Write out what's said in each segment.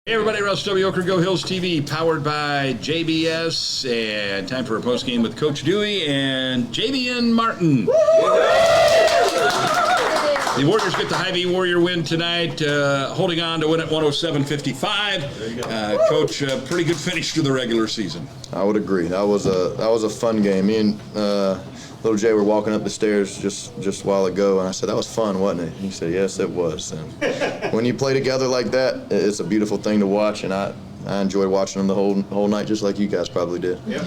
Hey everybody, Russ W. Oker, Go Hills TV, powered by JBS, and time for a postgame with Coach Dewey and Javeyn Martin. The Warriors get the Hy-Vee Warrior win tonight, holding on to win at 107-55. Coach, pretty good finish to the regular season. I would agree. That was a fun game. Me and little Jay were walking up the stairs just a while ago, and I said, "That was fun, wasn't it?" And he said, "Yes, it was." And when you play together like that, it's a beautiful thing to watch, and I enjoyed watching them the whole night, just like you guys probably did. Yeah.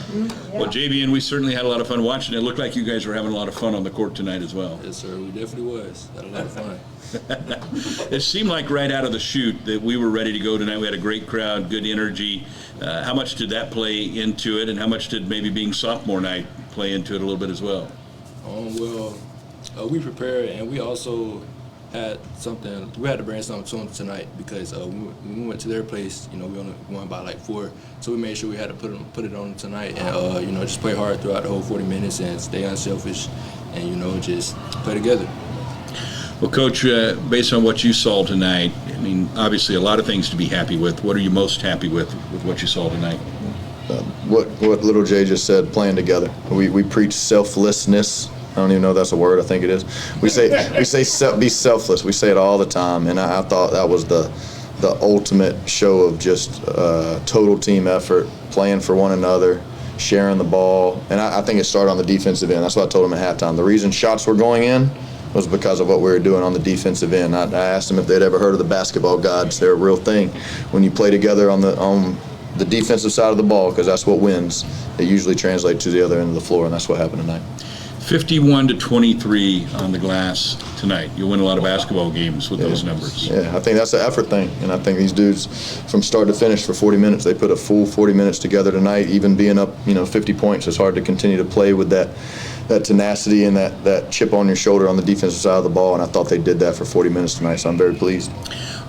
Well, JB and we certainly had a lot of fun watching. It looked like you guys were having a lot of fun on the court tonight as well. Yes, sir. We definitely was. Had a lot of fun. It seemed like right out of the chute that we were ready to go tonight. We had a great crowd, good energy. How much did that play into it, and how much did maybe being sophomore night play into it a little bit as well? We prepared, and we also had something. We had to bring something to them tonight because when we went to their place, we only won by like 4, so we made sure we had to put it on tonight, and just play hard throughout the whole 40 minutes and stay unselfish, and just play together. Well, Coach, based on what you saw tonight, I mean, obviously a lot of things to be happy with. What are you most happy with what you saw tonight? What little Jay just said, playing together. We preach selflessness. I don't even know if that's a word. I think it is. We say be selfless. We say it all the time, and I thought that was the ultimate show of just total team effort, playing for one another, sharing the ball, and I think it started on the defensive end. That's what I told them at halftime. The reason shots were going in was because of what we were doing on the defensive end. I asked them if they'd ever heard of the basketball gods. They're a real thing. When you play together on the defensive side of the ball, because that's what wins, it usually translates to the other end of the floor, and that's what happened tonight. 51-23 on the glass tonight. You'll win a lot of basketball games with those numbers. Yeah, I think that's an effort thing, and I think these dudes, from start to finish for 40 minutes, they put a full 40 minutes together tonight. Even being up, 50 points, it's hard to continue to play with that tenacity and that chip on your shoulder on the defensive side of the ball, and I thought they did that for 40 minutes tonight, so I'm very pleased.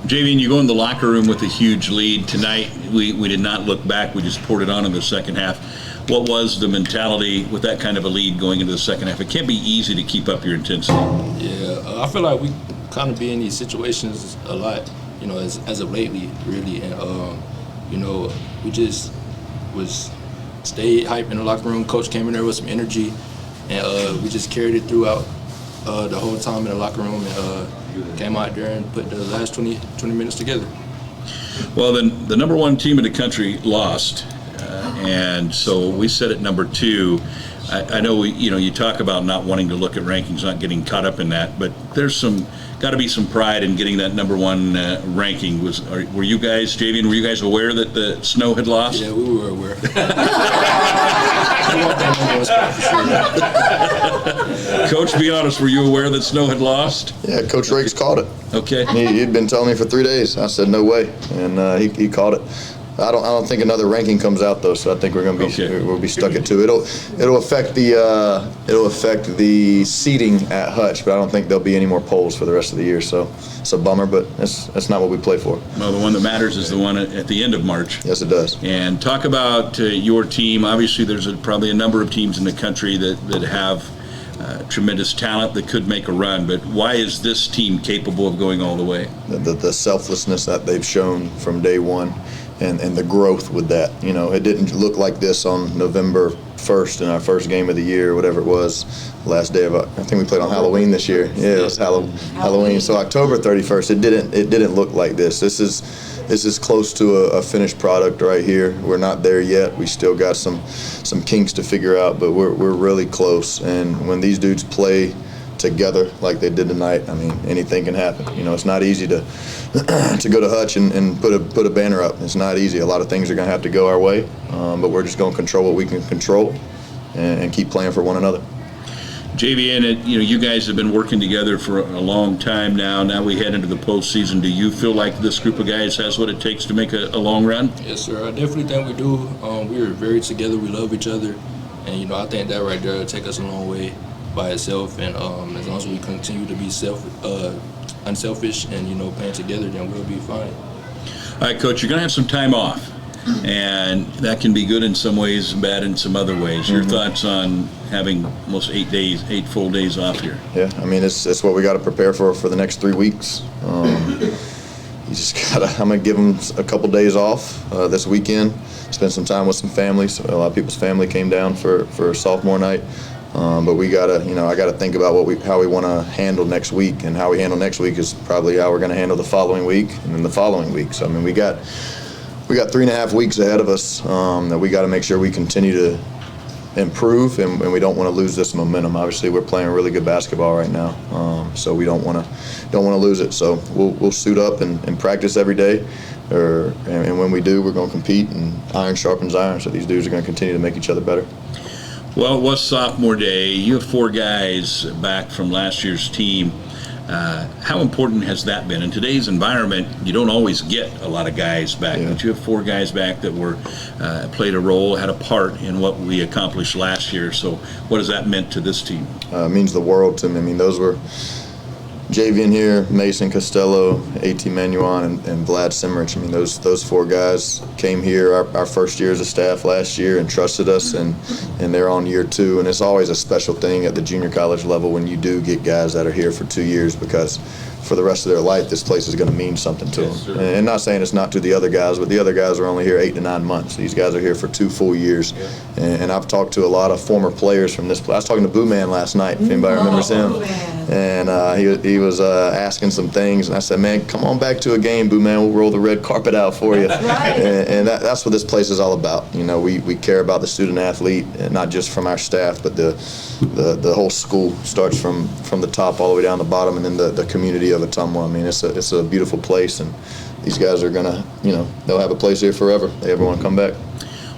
Javeyn, you go in the locker room with a huge lead tonight. We did not look back. We just poured it on in the second half. What was the mentality with that kind of a lead going into the second half? It can't be easy to keep up your intensity. Yeah, I feel like we kind of be in these situations a lot, as of lately, really. And, we just stayed hype in the locker room. Coach came in there with some energy, and we just carried it throughout the whole time in the locker room, and came out there and put the last 20 minutes together. Well, then the number one team in the country lost, and so we sit at number 2. I know you talk about not wanting to look at rankings, not getting caught up in that, but there's got to be some pride in getting that number 1 ranking. Were you guys, Javeyn, were you guys aware that the Snow had lost? Yeah, we were aware. Coach, be honest, were you aware that Snow had lost? Yeah, Coach Rakes called it. Okay. He'd been telling me for 3 days. I said no way, and he called it. I don't think another ranking comes out though, so I think we'll be stuck at 2. It'll affect the seating at Hutch, but I don't think there'll be any more polls for the rest of the year. So it's a bummer, but that's not what we play for. Well, the one that matters is the one at the end of March. Yes, it does. And talk about your team. Obviously, there's probably a number of teams in the country that have tremendous talent that could make a run, but why is this team capable of going all the way? The selflessness that they've shown from day one. And the growth with that. It didn't look like this on November 1st in our first game of the year, or whatever it was, last day of, I think we played on Halloween this year. Yeah, it was Halloween. So October 31st, it didn't look like this. This is close to a finished product right here. We're not there yet. We still got some kinks to figure out, but we're really close. And when these dudes play together like they did tonight, I mean, anything can happen. It's not easy to go to Hutch and put a banner up. It's not easy. A lot of things are going to have to go our way, but we're just going to control what we can control and keep playing for one another. Javeyn, you guys have been working together for a long time now. Now we head into the postseason. Do you feel like this group of guys has what it takes to make a long run? Yes, sir. I definitely think we do. We are very together. We love each other, and I think that right there will take us a long way by itself. And as long as we continue to be unselfish and playing together, then we'll be fine. All right, Coach, you're going to have some time off, and that can be good in some ways and bad in some other ways. Your thoughts on having almost 8 full days off here? Yeah, I mean, it's what we got to prepare for the next 3 weeks. I'm gonna give them a couple days off this weekend. Spend some time with some families. A lot of people's family came down for sophomore night. But we gotta, I gotta think about how we want to handle next week, and how we handle next week is probably how we're going to handle the following week and then the following week. So I mean, we got 3.5 weeks ahead of us that we got to make sure we continue to improve, and we don't want to lose this momentum. Obviously, we're playing really good basketball right now, so we don't want to lose it. So we'll suit up and practice every day. And when we do, we're going to compete, and iron sharpens iron. So these dudes are going to continue to make each other better. Well, it was sophomore day. You have 4 guys back from last year's team. How important has that been? In today's environment, you don't always get a lot of guys back, but you have 4 guys back that were played a role, had a part in what we accomplished last year. So what has that meant to this team? It means the world to me. I mean, those were Javeyn here, Mason Costello, A.T. Manuan, and Vlad Simrich. I mean, those 4 guys came here our first year as a staff last year and trusted us, and they're on year 2. And it's always a special thing at the junior college level when you do get guys that are here for 2 years, because for the rest of their life, this place is going to mean something to them. And not saying it's not to the other guys, but the other guys are only here 8 to 9 months. These guys are here for 2 full years. And I've talked to a lot of former players from this place. I was talking to Boo Man last night, if anybody remembers him. And he was asking some things, and I said, man, come on back to a game, Boo Man. We'll roll the red carpet out for you. And that's what this place is all about. We care about the student athlete, and not just from our staff, but the whole school starts from the top all the way down the bottom, and then the community of Ottumwa. I mean, it's a beautiful place, and these guys are gonna, they'll have a place here forever. They ever want to come back.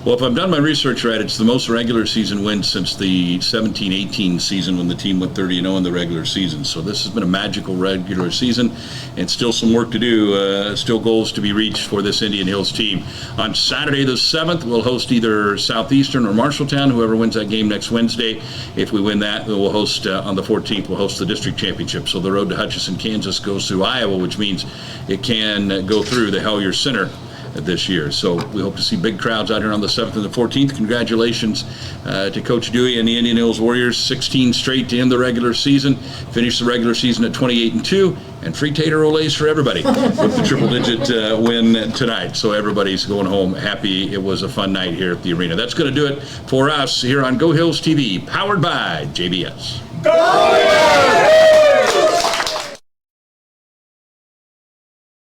Well, if I've done my research right, it's the most regular season wins since the 17-18 season, when the team went 30-0 in the regular season. So this has been a magical regular season, and still some work to do, still goals to be reached for this Indian Hills team. On Saturday the 7th, we'll host either Southeastern or Marshalltown, whoever wins that game next Wednesday. If we win that, we'll host, on the 14th, we'll host the district championship. So the road to Hutchinson, Kansas goes through Iowa, which means it can go through the Hellier Center this year. So we hope to see big crowds out here on the 7th and the 14th. Congratulations to Coach Dewey and the Indian Hills Warriors. 16 straight to end the regular season. Finish the regular season at 28-2, and free tater olays for everybody with the triple-digit win tonight. So everybody's going home happy. It was a fun night here at the arena. That's going to do it for us here on Go Hills TV, powered by JBS. Go Hills!